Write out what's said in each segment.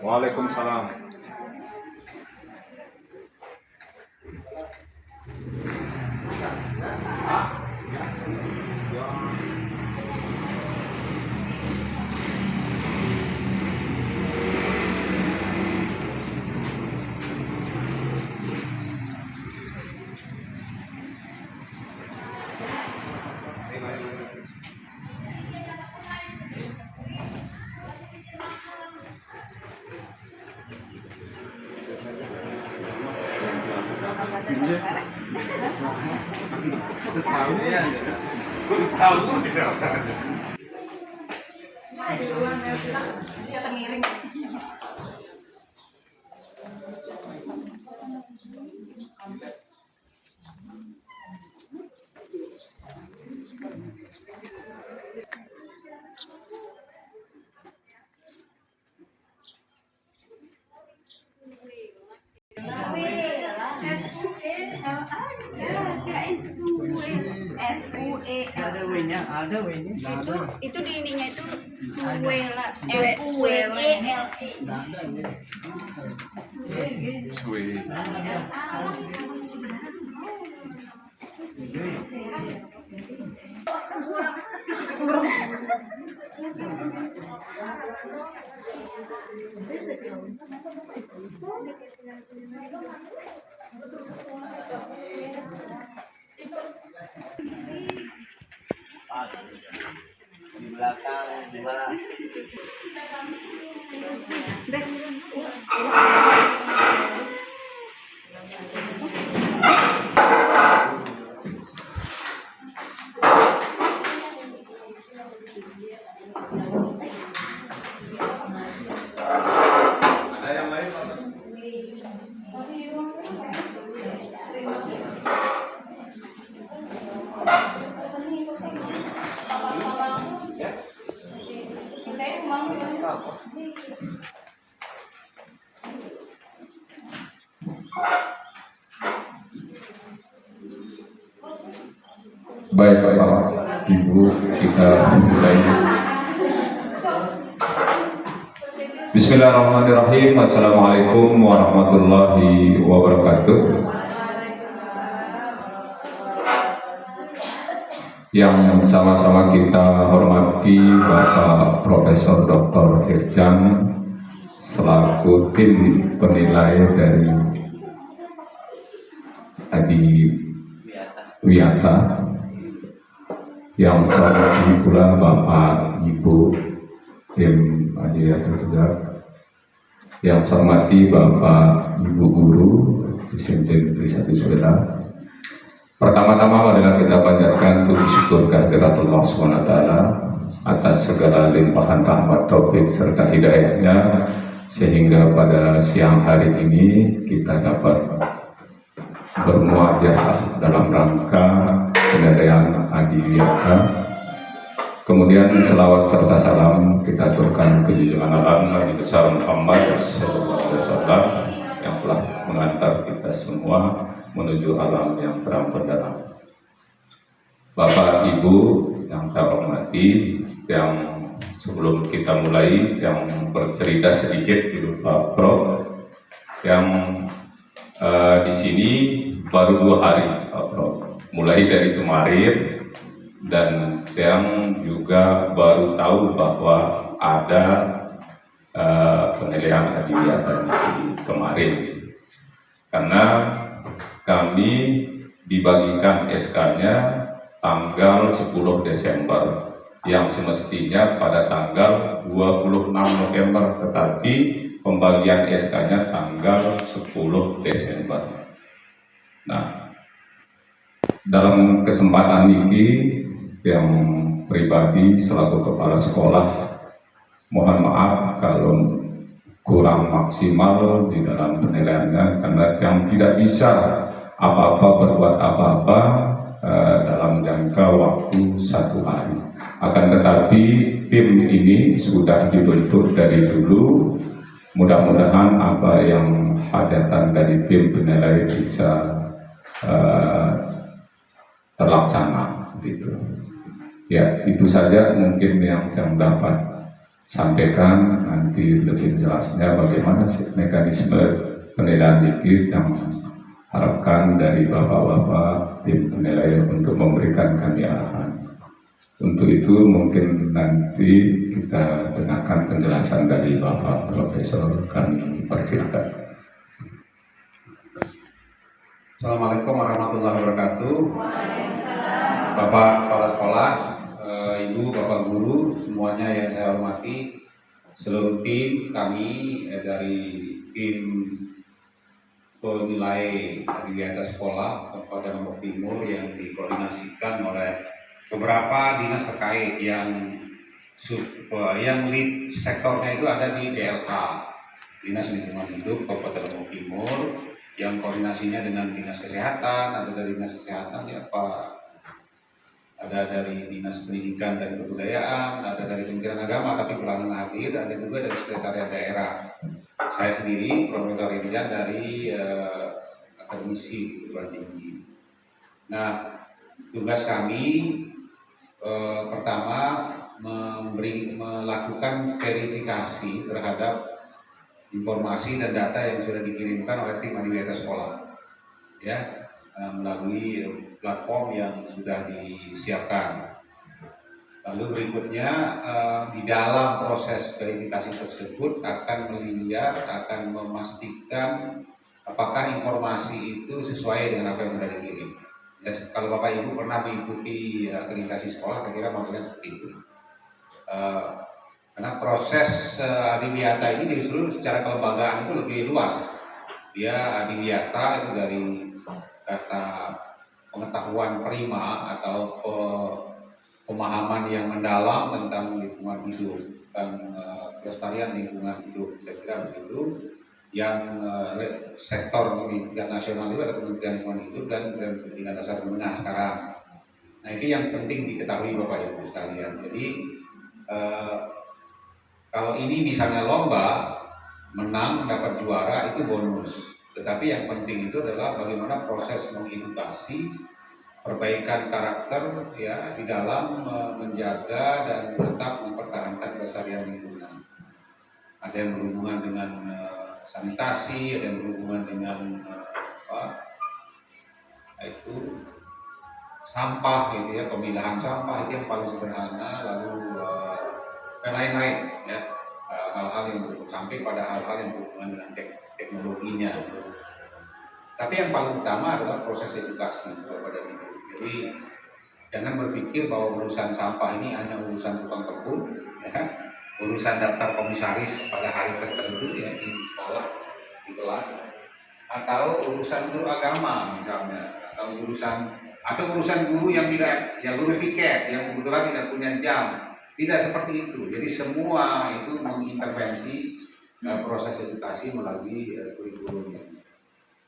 Waalaikumsalam. Tahu bisa. Ada W-nya, ada W-nya. Itu di ininya itu Suwela, SUWELE. Sweet. Di belakang dua. Ada yang lain? Baik Bapak, Ibu, kita mulai. Bismillahirrahmanirrahim. Assalamualaikum warahmatullahi wabarakatuh. Yang sama-sama kita hormati Bapak Profesor Dr. Irjan selaku tim penilai dari Adi Wiyata, yang saya hormati pula Bapak Ibu tim Adi Wiyata juga, yang saya hormati Bapak Ibu Guru Disentin Trisakti Sweda. Pertama-tama adalah kita panjatkan puji syukur kehadirat Allah SWT atas segala limpahan rahmat taufik serta hidayahnya, sehingga pada siang hari ini kita dapat bermuajah dalam rangka penilaian Adi Wiyata. Kemudian selawat serta salam kita aturkan ke junjungan alam Nabi besar Muhammad SAW yang telah mengantar kita semua menuju alam yang terang benderang. Bapak Ibu yang saya hormati, yang sebelum kita mulai yang bercerita sedikit dulu Pak Prof, yang di sini baru 2 hari Pak Prof, mulai dari kemarin, dan yang juga baru tahu bahwa ada penilaian Adi Wiyata kemarin, karena kami dibagikan SK-nya tanggal 10 Desember yang semestinya pada tanggal 26 November, tetapi pembagian SK-nya tanggal 10 Desember. Nah, dalam kesempatan ini yang pribadi selaku kepala sekolah mohon maaf kalau kurang maksimal di dalam penilaiannya, karena yang tidak bisa berbuat apa-apa dalam jangka waktu 1 hari. Akan tetapi tim ini sudah dibentuk dari dulu. Mudah-mudahan apa yang hajatan dari tim penilai bisa terlaksana. seperti itu. Ya, itu saja mungkin yang dapat sampaikan. Nanti lebih jelasnya bagaimana sih mekanisme penilaian dikit yang harapkan dari bapak-bapak tim penilai untuk memberikan kami arahan. Untuk itu mungkin nanti kita dengarkan penjelasan dari Bapak Profesor, kami persilakan. Assalamualaikum warahmatullahi wabarakatuh. Bapak kepala sekolah, Ibu, Bapak guru, semuanya yang saya hormati, seluruh tim kami dari tim penilai kegiatan sekolah Kabupaten Lombok Timur yang dikoordinasikan oleh beberapa dinas terkait yang lead sektornya itu ada di DLH, Dinas Lingkungan Hidup Kabupaten Lombok Timur, yang koordinasinya dengan dinas kesehatan, ada dari dinas kesehatan ya Pak, ada dari dinas pendidikan dan kebudayaan, ada dari Kementerian Agama tapi belakangan hadir, ada juga dari sekretariat daerah. Saya sendiri Profesor Irjan dari akademisi perguruan tinggi. Nah, tugas kami pertama melakukan verifikasi terhadap informasi dan data yang sudah dikirimkan oleh tim adiwiyata sekolah, ya, melalui platform yang sudah disiapkan. Lalu berikutnya di dalam proses verifikasi tersebut akan melihat, akan memastikan apakah informasi itu sesuai dengan apa yang sudah dikirim. Ya, kalau Bapak Ibu pernah mengikuti akreditasi sekolah, saya kira makanya seperti itu. Karena proses adiwiyata ini disuruh secara kelembagaan itu lebih luas. Dia adiwiyata itu dari kata pengetahuan prima atau pemahaman yang mendalam tentang lingkungan hidup, tentang kelestarian lingkungan hidup, saya kira begitu. Yang sektor pendidikan nasional itu ada Kementerian Lingkungan Hidup dan Kementerian Pendidikan Dasar Menengah sekarang. Nah, ini yang penting diketahui Bapak Ibu sekalian. Jadi kalau ini misalnya lomba, menang dapat juara itu bonus. Tetapi yang penting itu adalah bagaimana proses mengedukasi, perbaikan karakter ya di dalam menjaga dan tetap mempertahankan kelestarian lingkungan. Ada yang berhubungan dengan sanitasi, ada yang berhubungan dengan itu sampah gitu ya, pemilahan sampah itu yang paling sederhana, lalu dan lain-lain ya, hal-hal yang sampai pada hal-hal yang berhubungan dengan teknologinya. Tapi yang paling utama adalah proses edukasi kepada ibu. Jadi jangan berpikir bahwa urusan sampah ini hanya urusan tukang kebun, ya, urusan daftar komisaris pada hari tertentu ya di sekolah, di kelas, atau urusan guru agama misalnya, atau urusan guru yang tidak, ya guru piket yang kebetulan tidak punya jam. Tidak seperti itu. Jadi semua itu mengintervensi proses edukasi melalui kurikulum.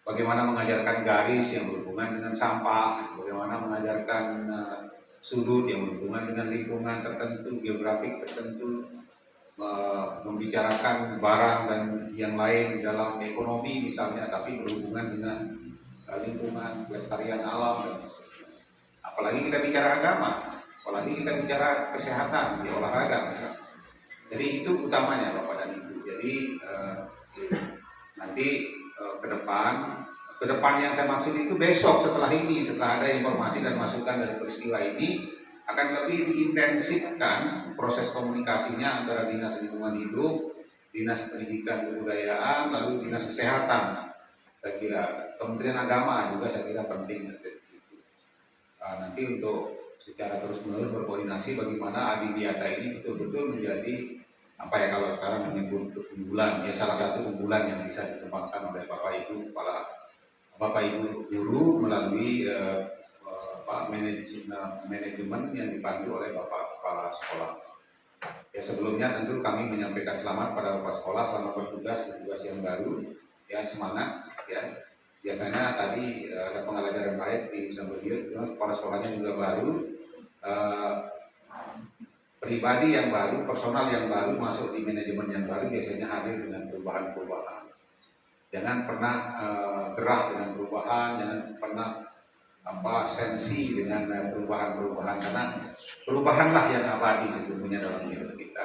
Bagaimana mengajarkan garis yang berhubungan dengan sampah, bagaimana mengajarkan sudut yang berhubungan dengan lingkungan tertentu, geografik tertentu, membicarakan barang dan yang lain dalam ekonomi misalnya, tapi berhubungan dengan lingkungan, kelestarian alam dan seterusnya. Apalagi kita bicara agama, apalagi kita bicara kesehatan, di olahraga misalnya. Jadi itu utamanya Bapak dan Ibu. Jadi nanti ke depan yang saya maksud itu besok setelah ini, setelah ada informasi dan masukan dari peristiwa ini, akan lebih diintensifkan proses komunikasinya antara Dinas Lingkungan Hidup, Dinas Pendidikan Kebudayaan, lalu Dinas Kesehatan. Saya kira Kementerian Agama juga saya kira penting. Nanti untuk secara terus-menerus berkoordinasi bagaimana adiwiyata ini betul-betul menjadi apa ya kalau sekarang menyebut unggulan, ya salah satu unggulan yang bisa dikembangkan oleh Bapak Ibu kepala Bapak Ibu guru melalui manajemen yang dipandu oleh Bapak Kepala Sekolah. Ya sebelumnya tentu kami menyampaikan selamat pada Bapak Sekolah selamat bertugas di tugas yang baru. Ya semangat ya. Biasanya tadi ada pengalaman baik di Sambodiyo, kepala sekolahnya juga baru. Pribadi yang baru, personal yang baru masuk di manajemen yang baru biasanya hadir dengan perubahan-perubahan. Jangan pernah gerah dengan perubahan, jangan pernah sensi dengan perubahan-perubahan, karena perubahanlah yang abadi sesungguhnya dalam hidup kita.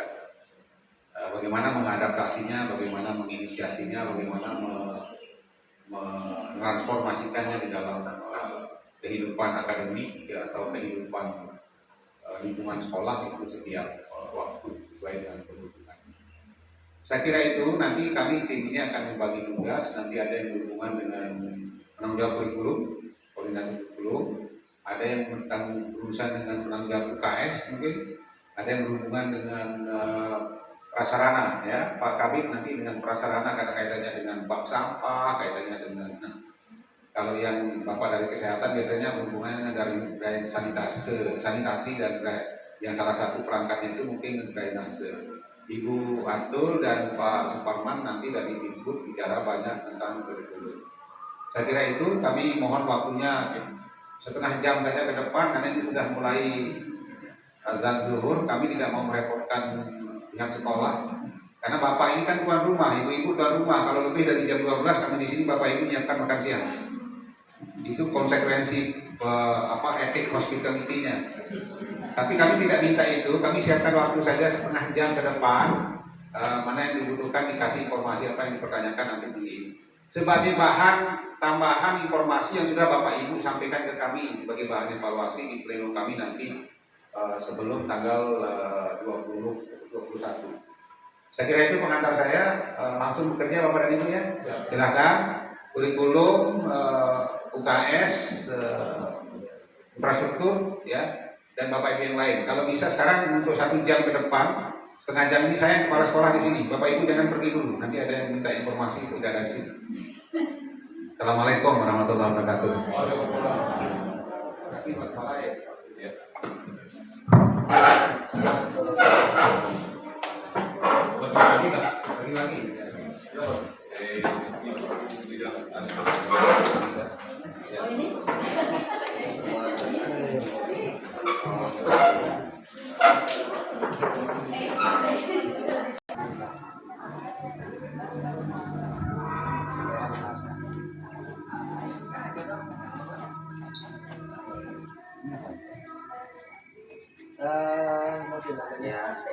Bagaimana mengadaptasinya, bagaimana menginisiasinya, bagaimana mentransformasikannya di dalam kehidupan akademik ya, atau kehidupan lingkungan sekolah itu setiap waktu sesuai dengan kebutuhan. Saya kira itu nanti kami tim ini akan membagi tugas, nanti ada yang berhubungan dengan penanggung jawab kurikulum, koordinator kurikulum, ada yang berurusan dengan penanggung jawab UKS mungkin, ada yang berhubungan dengan prasarana ya, Pak Kabit nanti dengan prasarana karena kaitannya dengan bank sampah, kaitannya dengan kalau yang Bapak dari kesehatan biasanya berhubungan dengan dari sanitasi dan yang salah satu perangkatnya itu mungkin drainase. Ibu Atul dan Pak Suparman nanti dari Digbud bicara banyak tentang kurikulum. Saya kira itu, kami mohon waktunya setengah jam saja ke depan karena ini sudah mulai azan zuhur. Kami tidak mau merepotkan pihak sekolah karena Bapak ini kan tuan rumah, ibu-ibu tuan rumah. Kalau lebih dari jam 12 kami di sini Bapak Ibu menyiapkan makan siang. Itu konsekuensi etik hospitality-nya. Tapi kami tidak minta itu, kami siapkan waktu saja setengah jam ke depan, mana yang dibutuhkan dikasih informasi apa yang dipertanyakan nanti di sebagai bahan tambahan informasi yang sudah Bapak Ibu sampaikan ke kami sebagai bahan evaluasi di pleno kami nanti sebelum tanggal 21. Saya kira itu pengantar saya, langsung bekerja Bapak dan Ibu ya. Silakan kurikulum, UKS, infrastruktur ya, dan Bapak Ibu yang lain. Kalau bisa sekarang untuk 1 jam ke depan, setengah jam ini saya kepala sekolah di sini. Bapak Ibu jangan pergi dulu. Nanti ada yang minta informasi tidak ada di sini. Assalamualaikum warahmatullahi wabarakatuh.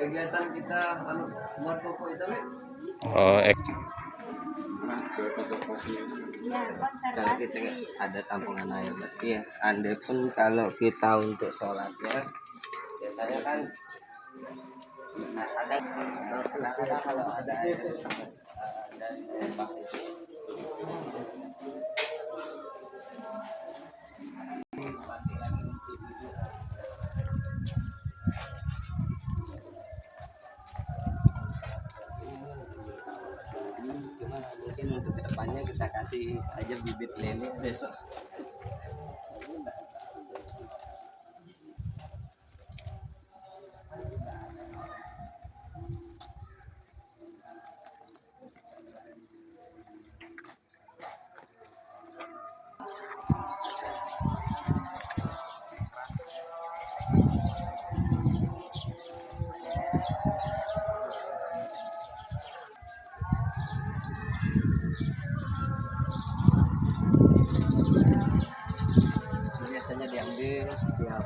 Kegiatan kita buat pokok itu kalau kita ada tampungan air bersih ya. Andai pun kalau kita untuk sholatnya biasanya kan ada kalau ada air dan mungkin untuk kedepannya kita kasih aja bibit lele besok. Biasanya diambil setiap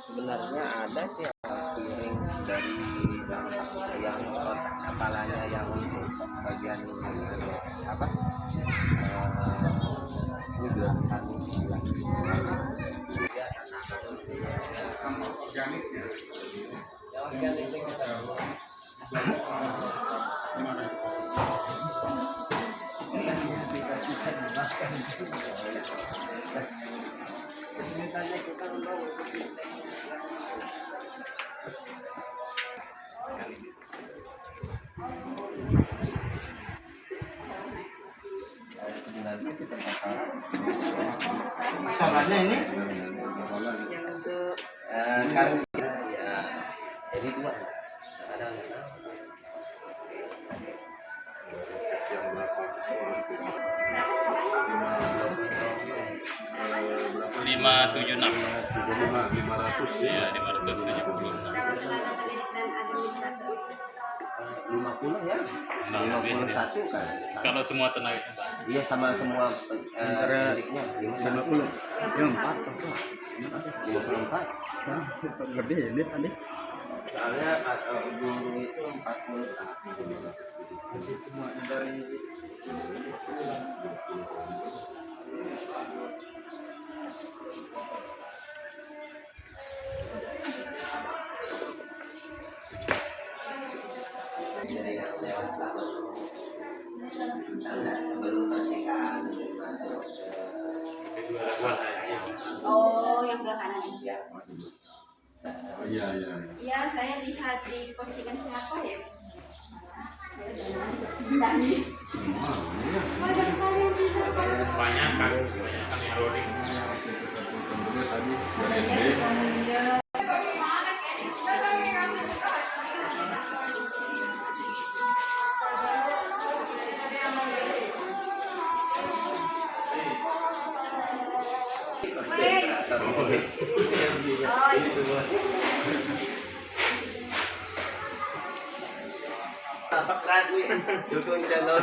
sebenarnya ada sih piring dari yang kotak kepalanya yang untuk bagian apa ini bilang kami bilang masalahnya ini yang untuk kan ya jadi dua ada lima tujuh enam 500 ya 576. 50 ya. 51 kan. Kalau semua tenaga. Iya sama semua miliknya 51. 4 sama 54. lebih ya lihat tadi. Soalnya guru itu 41. Jadi semua dari Sebelum pernikahan masuk Oh, yang belah kanan. ya. Iya, iya. Iya, saya lihat di postingan siapa ya? Banyak sekali yang tidak. Banyak kan yang loading. Tadi dari SD. Apa keren nih? Dukung channel.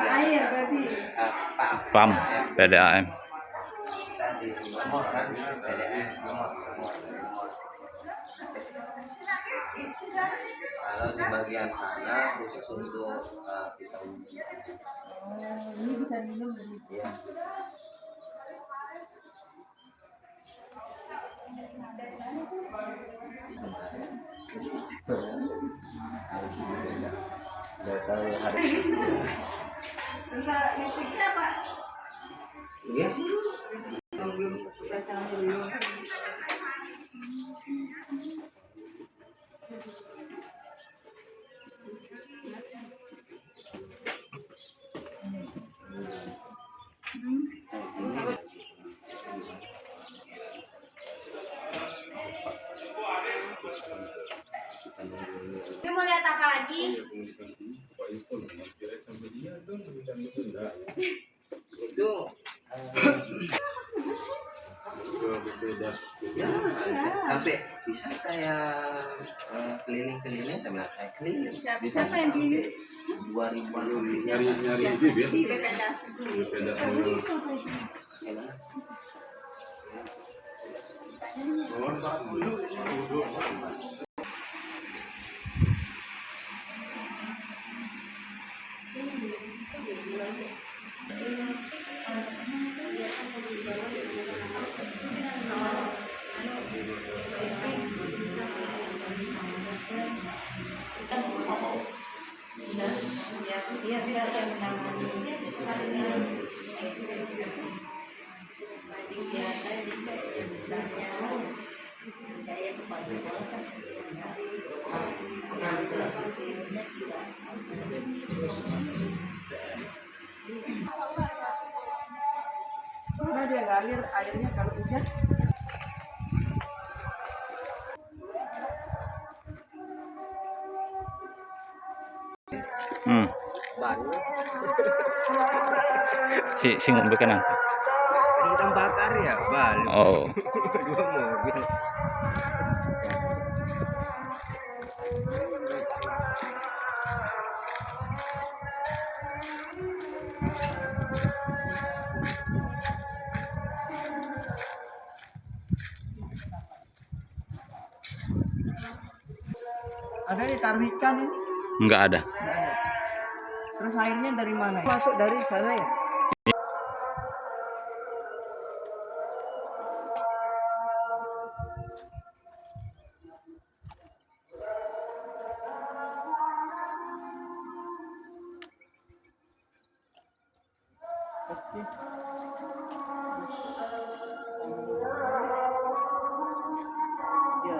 Air berarti. PAM, PDAM. Tadi nomor kan PDN nomor. Kalau di bagian sana khusus untuk kita uji. Ini bisa minum dari Iya. Nggak tahu hari. listriknya Pak. Iya. Belum pasang dulu. Ini mau lihat apa lagi? Itu ya sampai bisa saya keliling-keliling sama saya keliling Siapa yang di 2000-an Nyari bibit. di BPKS? Karena dia ngalir airnya kalau hujan. banyak Si ngombe kanan. rendang bakar ya balik Oh. dua mobil. ada ditaruh ikan ini. Enggak ada. Nggak ada. Terus airnya dari mana? Masuk dari sana ya? Oke. Ya.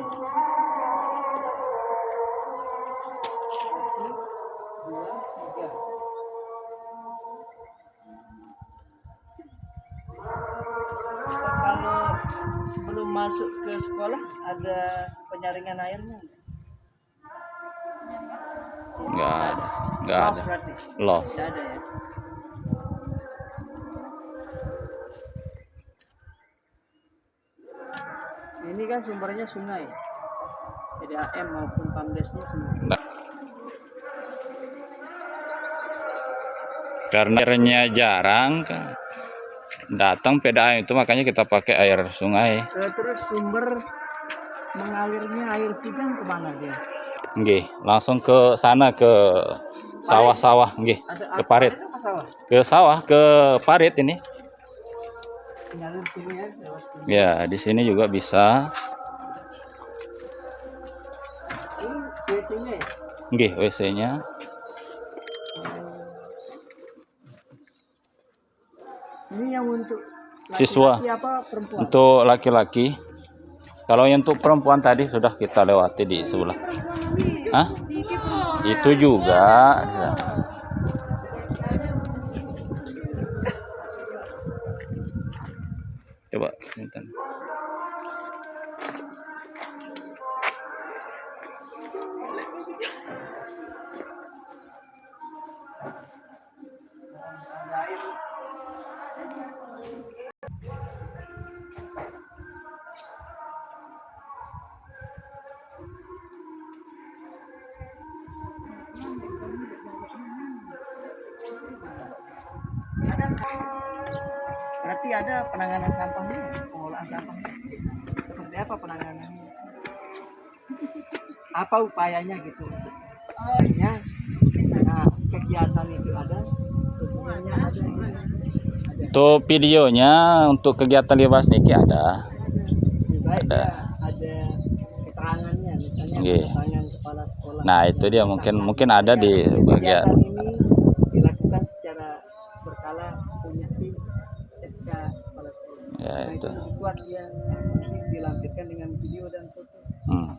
Satu, dua, tiga. sebelum masuk ke sekolah ada penyaringan airnya? Nggak ada. Nggak Los ada. berarti? Los. Tidak ada ya? Ini kan sumbernya sungai. PDAM maupun PAMDES-nya sungai. Nah, karena airnya jarang kan datang PDAM itu, makanya kita pakai air sungai. Terus sumber mengalirnya air Kijang kemana dia? Nggih, langsung ke sana, ke sawah-sawah, nggih, ke parit. Itu ke sawah? Ke sawah, ke parit ini. Ngalir sini ya, lewat sini. Ya, di sini juga bisa. Ini WC-nya ya? Nggih, WC-nya. Ini yang untuk Siswa. laki-laki apa perempuan? Untuk laki-laki. Kalau yang untuk perempuan tadi sudah kita lewati di sebelah. Hah? Itu juga. Coba Intan. Berarti ada penanganan sampahnya, pengolahan sampahnya. Seperti apa penanganannya? Apa upayanya gitu? Ya, nah, kegiatan itu ada, dokumennya ada. Untuk videonya untuk kegiatan Libas Niki ada. Juga Ada. ada keterangannya, misalnya Nggih. keterangan kepala sekolah. Nah, itu dia mungkin ada di bagian. Kegiatan ini dilakukan secara berkala, punya tim SK kepala sekolah. Ya, Nah, itu. dibuat dia dilampirkan dengan video dan foto. Hmm.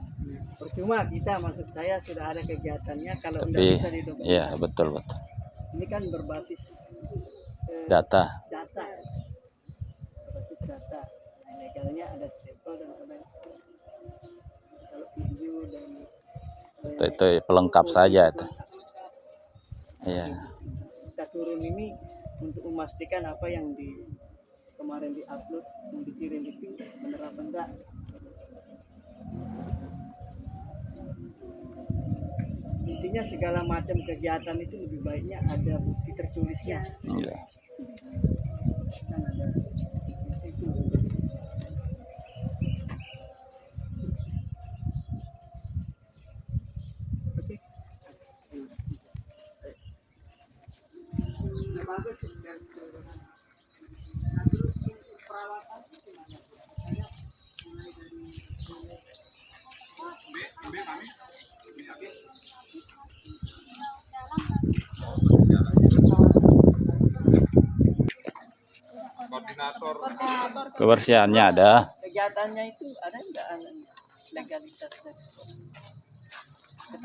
Percuma kita, maksud saya sudah ada kegiatannya kalau tidak Tapi bisa didokumentasi. ya betul. Ini kan berbasis Data. data, berbasis data. Nah, legalnya ada stempel dan ada kalau video dan Itu pelengkap saja itu. Iya. kita turun ini untuk memastikan apa yang kemarin diupload yang dikirim itu benar apa enggak. Intinya segala macam kegiatan itu lebih baiknya ada bukti tertulisnya. Iya. Kan ada itu. Oke. Nah, bagus. Nah, terus untuk perawatan itu gimana? Misalnya mulai dari Koordinator Kebersihannya ada. kegiatannya itu ada enggak legalitasnya?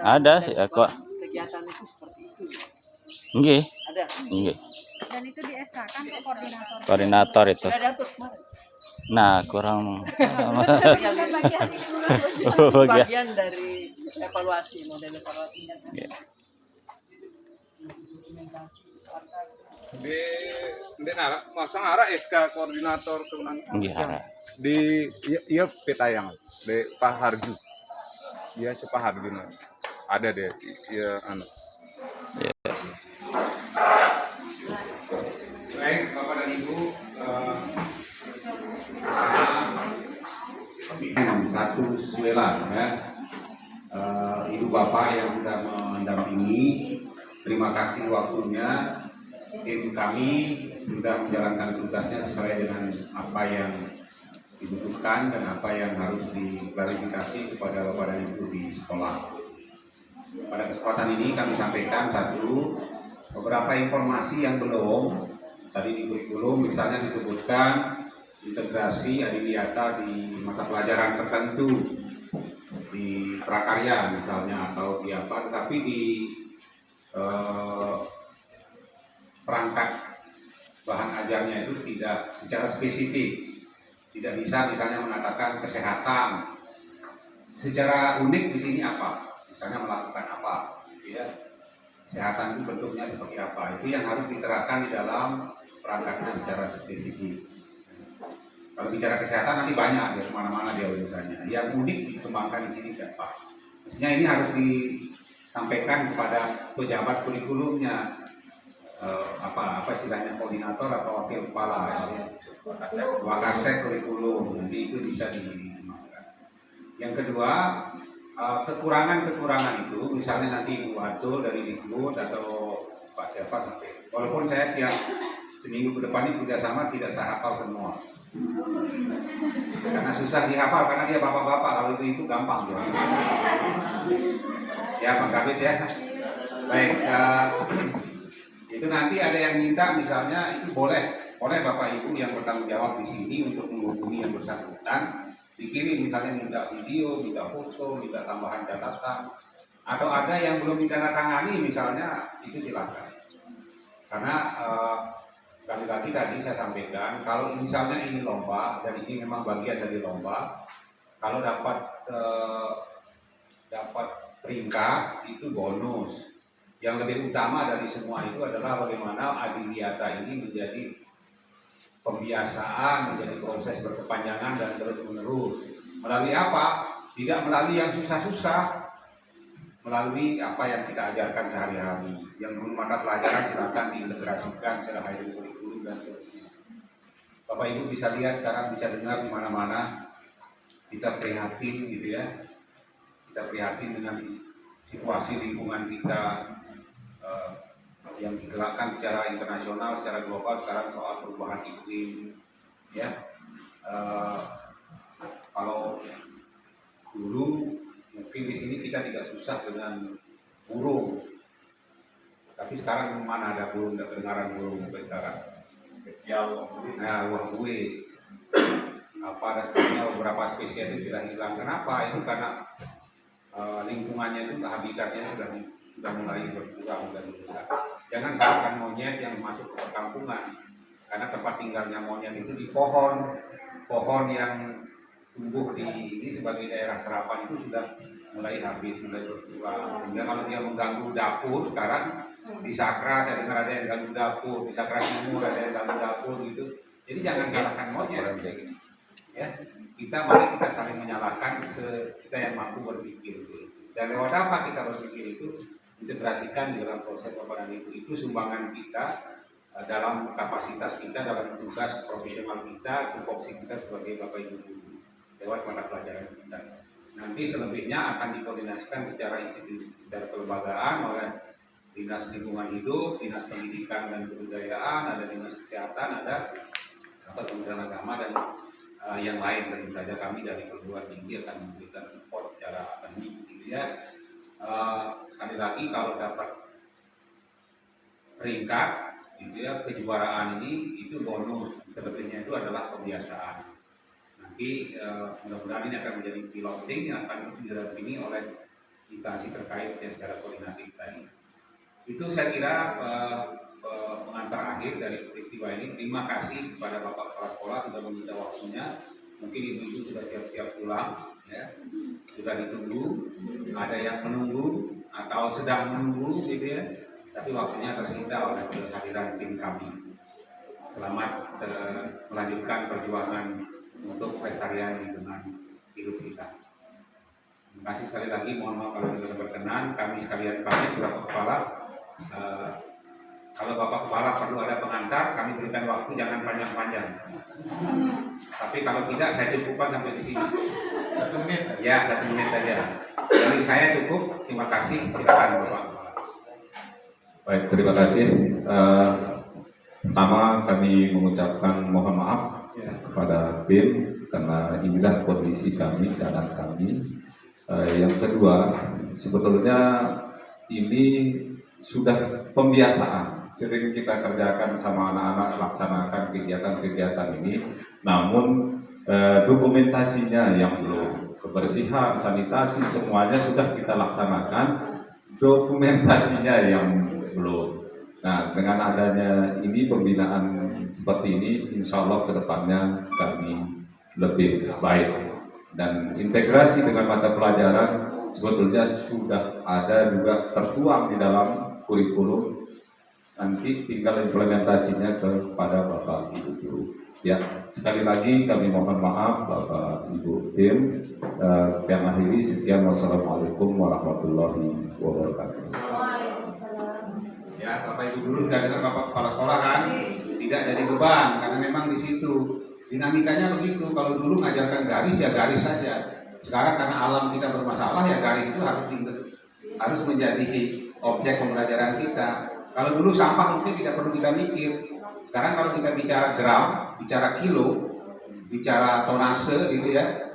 Ada sih, kok. Kegiatan itu seperti itu. Nggih. Ada. Nggih. Dan itu di SK kan ke koordinator. Koordinator itu. Sudah dapat kemarin. Nah, kurang Itu bagian dari evaluasi, model evaluasinya. di nara masang arah SK koordinator tunan Nggih, ada. di iya petayang di Pak Harju. Iya si Pak Harju ada deh iya anu. Baik Bapak dan Ibu, satu suela ya. Ibu Bapak yang sudah mendampingi, terima kasih waktunya. Tim kami sudah menjalankan tugasnya sesuai dengan apa yang dibutuhkan dan apa yang harus diklarifikasi kepada Bapak dan Ibu di sekolah. Pada kesempatan ini kami sampaikan beberapa informasi yang belum tadi di kurikulum, misalnya disebutkan integrasi adiwiyata di mata pelajaran tertentu di prakarya misalnya atau di apa, tetapi di perangkat bahan ajarnya itu tidak secara spesifik Tidak bisa misalnya mengatakan kesehatan. Secara unik di sini apa? Misalnya melakukan apa? Ya. Kesehatan itu bentuknya seperti apa? Itu yang harus diterapkan di dalam perangkatnya secara spesifik. Kalau bicara kesehatan nanti banyak ya, kemana-mana dia urusannya. Yang unik dikembangkan di sini siapa? Mestinya ini harus disampaikan kepada pejabat kurikulumnya, apa istilahnya, koordinator atau wakil kepala, wakasek kurikulum. Nanti itu bisa dikembangkan. Yang kedua, kekurangan-kekurangan itu, misalnya nanti Ibu Atul dari Dikbud atau Pak siapa sampai, walaupun saya tiap seminggu ke depan ini kerjasama tidak saya hafal semua, karena susah dihafal, karena dia bapak-bapak, kalau itu gampang ya. Ya Pak Kabit ya. Baik, itu nanti ada yang minta misalnya itu boleh Bapak Ibu yang bertanggung jawab di sini untuk menghubungi yang bersangkutan, dikirim misalnya minta video, minta foto, minta tambahan catatan, atau ada yang belum ditandatangani misalnya, itu silakan. Karena sekali lagi tadi saya sampaikan, kalau misalnya ini lomba dan ini memang bagian dari lomba, kalau dapat peringkat itu bonus. Yang lebih utama dari semua itu adalah bagaimana adiwiyata ini menjadi pembiasaan, menjadi proses berkepanjangan dan terus menerus. Melalui apa? Tidak melalui yang susah-susah, melalui apa yang kita ajarkan sehari-hari. Yang belum mata pelajaran silakan diintegrasikan secara kurikulum dan seterusnya. Bapak Ibu bisa lihat sekarang, bisa dengar di mana-mana, kita prihatin gitu ya. Kita prihatin dengan situasi lingkungan kita yang digerakkan secara internasional, secara global sekarang soal perubahan iklim, ya. Kalau dulu mungkin di sini kita tidak susah dengan burung, tapi sekarang mana ada burung, tidak kedengaran burung sekarang. Nah, uang gue, apa rasanya beberapa spesies itu sudah hilang. Kenapa? Itu karena lingkungannya itu, habitatnya sudah mulai berkurang dan berkurang. Jangan salahkan monyet yang masuk ke perkampungan, karena tempat tinggalnya monyet itu di pohon yang tumbuh di ini sebagai daerah serapan itu sudah mulai habis, mulai berkurang. Sehingga kalau dia mengganggu dapur sekarang di Sakra, saya dengar ada yang ganggu dapur, di Sakra Timur ada yang ganggu dapur gitu. Jadi jangan salahkan monyet. Ya, mari kita saling menyalahkan kita yang mampu berpikir. Dan lewat apa kita berpikir itu? Integrasikan di dalam proses paparan itu sumbangan kita dalam kapasitas kita, dalam tugas profesional kita, tupoksi kita sebagai Bapak Ibu guru lewat mata pelajaran kita. Nanti selebihnya akan dikoordinasikan secara institusi, secara kelembagaan oleh Dinas Lingkungan Hidup, Dinas Pendidikan dan Kebudayaan, ada Dinas Kesehatan, ada Kementerian Agama dan yang lain. Tentu saja kami dari perguruan tinggi akan memberikan support secara teknik gitu ya. Sekali lagi kalau dapat peringkat gitu ya, kejuaraan ini itu bonus, selebihnya itu adalah kebiasaan. Nanti mudah-mudahan ini akan menjadi piloting yang akan didampingi oleh instansi terkait yang secara koordinatif tadi. Itu saya kira pengantar akhir dari peristiwa ini. Terima kasih kepada Bapak Kepala Sekolah sudah meminta waktunya. Mungkin ibu-ibu sudah siap-siap pulang, ya. Sudah ditunggu, ada yang menunggu atau sedang menunggu, gitu ya. Tapi waktunya tersita oleh kehadiran tim kami. Selamat melanjutkan perjuangan untuk pelestarian lingkungan hidup kita. Terima kasih sekali lagi. Mohon maaf kalau tidak berkenan. Kami sekalian pamit, Bapak Kepala. Kalau Bapak Kepala perlu ada pengantar, kami berikan waktu, jangan panjang-panjang. Tapi kalau tidak, saya cukupkan sampai di sini. 1 menit? Ya, 1 menit saja. Dari saya cukup. Terima kasih. Silakan Bapak Kepala. Baik, terima kasih. Pertama kami mengucapkan mohon maaf kepada tim karena inilah kondisi kami, keadaan kami. Yang kedua, sebetulnya ini sudah pembiasaan, sering kita kerjakan sama anak-anak, laksanakan kegiatan-kegiatan ini, namun dokumentasinya yang belum, kebersihan, sanitasi, semuanya sudah kita laksanakan, dokumentasinya yang belum. Nah, dengan adanya ini pembinaan seperti ini, insya Allah kedepannya kami lebih baik. Dan integrasi dengan mata pelajaran sebetulnya sudah ada juga tertuang di dalam kurikulum. Nanti tinggal implementasinya kepada Bapak Ibu guru. Ya, sekali lagi kami mohon maaf Bapak Ibu tim. Yang akhiri sekian, wassalamualaikum warahmatullahi wabarakatuh. Ya, Bapak Ibu guru sudah dengar Bapak Kepala Sekolah kan? Tidak jadi beban karena memang di situ dinamikanya begitu. Kalau dulu mengajarkan garis ya garis saja. Sekarang karena alam kita bermasalah ya garis itu harus menjadi objek pembelajaran kita. Kalau dulu sampah mungkin tidak perlu kita mikir. Sekarang kalau kita bicara gram, bicara kilo, bicara tonase gitu ya,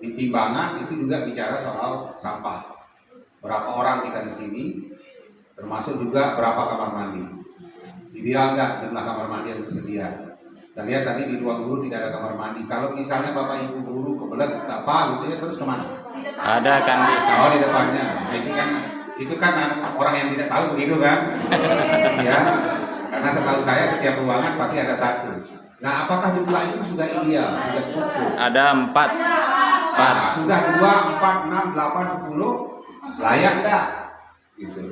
di timbangan itu juga bicara soal sampah. Berapa orang kita di sini, termasuk juga berapa kamar mandi. Ideal nggak jumlah kamar mandi yang tersedia? Saya lihat tadi di ruang guru tidak ada kamar mandi. Kalau misalnya Bapak Ibu guru kebelet apa gitu ya, terus kemana? Ada kan di sana. Oh, di depannya. Nah, itu kan orang yang tidak tahu begitu kan? Ya. Karena setahu saya setiap ruangan pasti ada satu. Nah, apakah jumlah itu sudah ideal, sudah cukup? Ada 4. Nah, sudah 2, 4, 6, 8, 10 layak nggak? Gitu.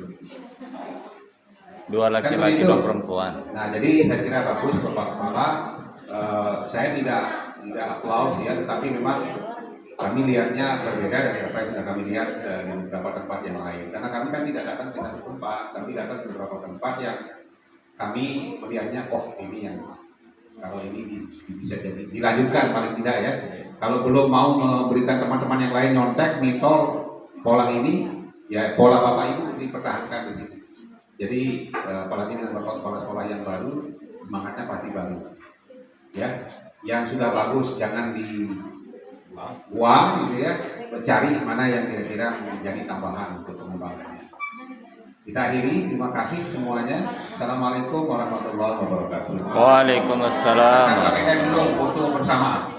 2 laki-laki, 2 perempuan. Nah, jadi saya kira bagus Bapak Kepala. Saya tidak aplaus ya, tetapi memang kami lihatnya berbeda dari apa yang sudah kami lihat di beberapa tempat yang lain. Karena kami kan tidak datang ke satu tempat, kami datang ke beberapa tempat yang kami melihatnya, oh ini yang kalau ini bisa jadi dilanjutkan paling tidak ya. Kalau belum mau memberikan teman-teman yang lain nyontek, mitol pola ini, ya pola Bapak Ibu dipertahankan di sini. Jadi apalagi dengan Bapak Kepala Sekolah yang baru, semangatnya pasti baru. Ya, yang sudah bagus jangan dibuang gitu ya, mencari mana yang kira-kira menjadi tambahan untuk pengembangannya. Kita akhiri, terima kasih semuanya. Assalamualaikum warahmatullahi wabarakatuh. Waalaikumsalam. Saya sampaikan dulu foto bersama.